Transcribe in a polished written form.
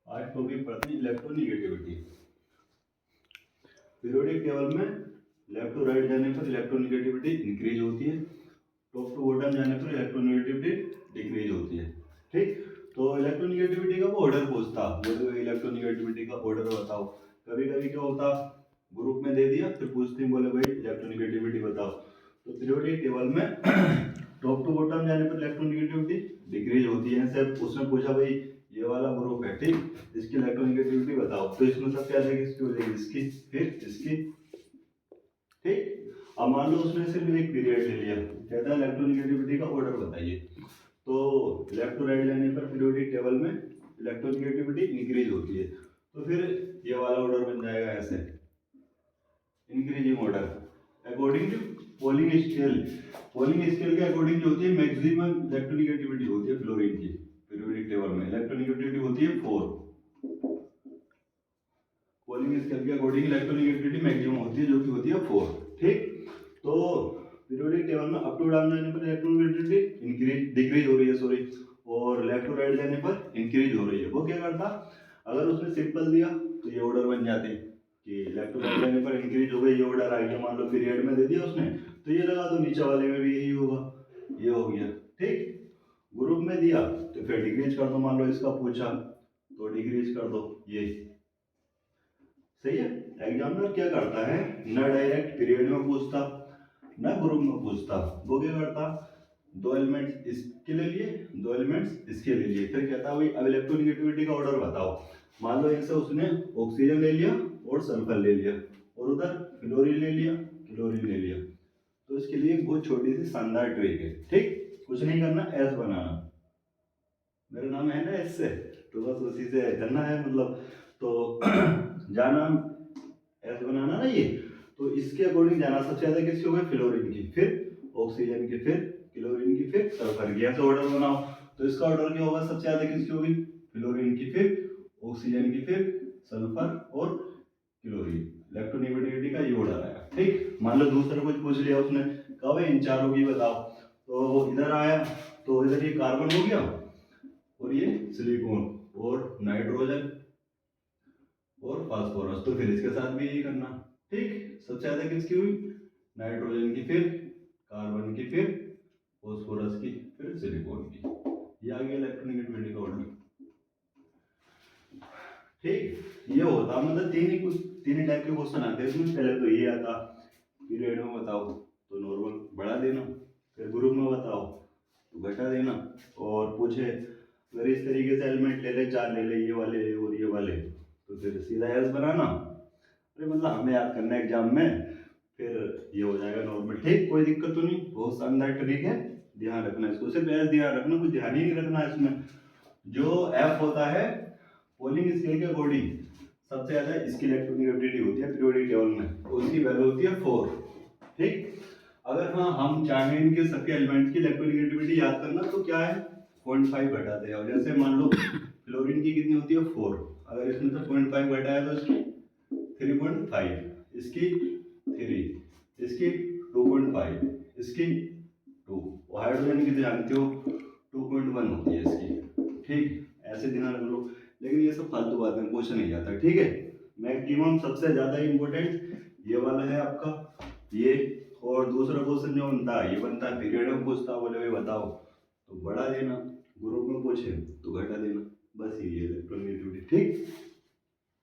आज टॉपिक पढ़ते हैं इलेक्ट्रोनिगेटिविटी। पीरियोडिक टेबल में लेफ्ट टू राइट जाने पर इलेक्ट्रोनिगेटिविटी इंक्रीज होती है, टॉप टू बॉटम जाने पर इलेक्ट्रोनिगेटिविटी डिक्रीज होती है। ठीक, तो इलेक्ट्रोनिगेटिविटी का वो ऑर्डर पूछता, बोले इलेक्ट्रोनिगेटिविटी का ऑर्डर बताओ। कभी कभी क्या होता, ग्रुप में दे दिया, फिर पूछते हैं बोले भाई इलेक्ट्रोनिगेटिविटी बताओ। तो पीरियोडिक टेबल में टॉप टू बॉटम जाने पर इलेक्ट्रोनिगेटिविटी डिक्रीज होती है। जैसे उसने पूछा भाई ये वाला ग्रुप है, ठीक, इसकी इलेक्ट्रोनिगेटिविटी बताओ, तो इसमें सबसे ज्यादा किसकी हो जाएगी, इसकी, फिर इसकी। ठीक, अब मान लो उसने सिर्फ एक पीरियड ले लिया, कहता है इलेक्ट्रोनिगेटिविटी का ऑर्डर बताइए। तो लेफ्ट टू राइट जाने पर पीरियोडिक टेबल में इलेक्ट्रोनिगेटिविटी इंक्रीज होती है, तो फिर ये वाला ऑर्डर बन जाएगा ऐसे, increasing order according to polling scale. Polling scale के अकॉर्डिंग जो होती है मैक्सिमम इलेक्ट्रोनिगेटिविटी होती है फ्लोरीन की। पीरियोडिक टेबल में इलेक्ट्रोनिगेटिविटी होती है 4। पोलिंग स्केल के अकॉर्डिंग इलेक्ट्रोनिगेटिविटी मैक्सिमम होती है, जो कि होती है 4। ठीक, तो पीरियोडिक टेबल में अप टू डाउन जाने पर इलेक्ट्रोनिगेटिविटी इंक्रीज डिक्रीज हो रही है, सॉरी, और लेफ्ट टू राइट जाने पर इंक्रीज हो रही है। वो क्या करता, अगर उसने सिंपल दिया तो ये ऑर्डर बन जाते हैं कि लेफ्ट टू राइट जाने पर इंक्रीज हो गई, ये ऑर्डर आ गया। मान लो पीरियड में दे दिया उसने, तो ये लगा दो, नीचे वाले में भी यही होगा, ये हो गया। ठीक, ग्रुप में दिया तो फिर डिक्रीज कर दो, मान लो इसका पूछा तो डिक्रीज कर दो, ये सही है। एग्जामिनर क्या करता है, ना डायरेक्ट पीरियड में पूछता ना ग्रुप में पूछता, वो क्या करता, दो एलिमेंट्स इसके ले लिए, दो एलिमेंट्स इसके ले लिए, फिर कहता भाई अब इलेक्ट्रोनिगेटिविटी का ऑर्डर बताओ। मान लो इनसे उसने ऑक्सीजन ले लिया और सल्फर ले लिया, और उधर फ्लोरीन ले लिया, क्लोरीन ले लिया, तो इसके लिए एक बहुत छोटी सी शानदार ट्रिक है। ठीक, कुछ नहीं करना, एस बनाना, मेरा नाम है ना एस से, तो बस उसी से करना है, मतलब तो जाना एस बनाना ना ये, तो इसके अकॉर्डिंग जाना सबसे ज्यादा किसकी होगी, फ्लोरीन की, फिर ऑक्सीजन की, फिर क्लोरीन की, फिर सल्फर की, ऐसे ऑर्डर बनाओ। तो इसका ऑर्डर क्या होगा, सबसे ज्यादा किसकी होगी, फ्लोरीन की, फिर ऑक्सीजन की, फिर सल्फर और क्लोरीन। इलेक्ट्रोनिगेटिविटी का ये ऑर्डर आया। ठीक, मान लो दूसरा कुछ पूछ लिया उसने, कहा भाई इन चारों की बताओ, तो इधर आया तो इधर ये कार्बन हो गया, और ये सिलिकॉन और नाइट्रोजन और फास्फोरस, तो फिर इसके साथ भी यही करना। ठीक, सबसे ज्यादा किसकी हुई, नाइट्रोजन की, फिर कार्बन की, फिर फास्फोरस की, फिर सिलिकॉन की। ये आ गया इलेक्ट्रोनिगेटिविटी का ऑर्डर। ठीक, ये होता मतलब तीन ही टाइप के क्वेश्चन आते हैं इसमें। पहले तो ये आता, पीरियड में बताओ तो नॉर्मल बढ़ा देना, फिर ग्रुप में बताओ तो घटा देना, और पूछे अगर इस तरीके से एलिमेंट ले ले, चार ले ले, ये वाले और ये वाले, तो फिर सीधा एस बनाना। अरे मतलब हमें याद करना एग्जाम में, फिर ये हो जाएगा नॉर्मल। ठीक, कोई दिक्कत तो नहीं, बहुत शानदार ट्रिक है, ध्यान रखना इसको, सिर्फ एस ध्यान रखना, कुछ ध्यान ही नहीं रखना इसमें। जो एफ होता है पोलिंग स्केल के अकॉर्डिंग सबसे ज्यादा इसकी इलेक्ट्रोनिगेटिविटी होती है पीरियोडिक टेबल में, उसकी वैल्यू होती है 4। ठीक, अगर हाँ हम चाहें इनके सबके एलिमेंट की इलेक्ट्रोनिगेटिविटी याद करना, तो क्या है 0.5 घटाते हैं। जैसे मान लो फ्लोरीन की कितनी होती है 4, अगर इसमें से 0.5 घटाया तो इसकी 3.5, इसकी 3, इसकी 2.5, इसकी 2, और हाइड्रोजन की जानते हो 2.1 होती है इसकी। ठीक, ऐसे ध्यान रख लो, लेकिन ये सब फालतू बात में क्वेश्चन नहीं जाता। ठीक है, मैक्सिमम सबसे ज्यादा इंपॉर्टेंट ये वाला है आपका ये, और दूसरा क्वेश्चन जो बनता है ये बनता है पीरियड में पूछता, बोले भाई बताओ तो बढ़ा देना, ग्रुप में पूछे तो घटा देना, बस ये इलेक्ट्रोनिगेटिविटी। ठीक।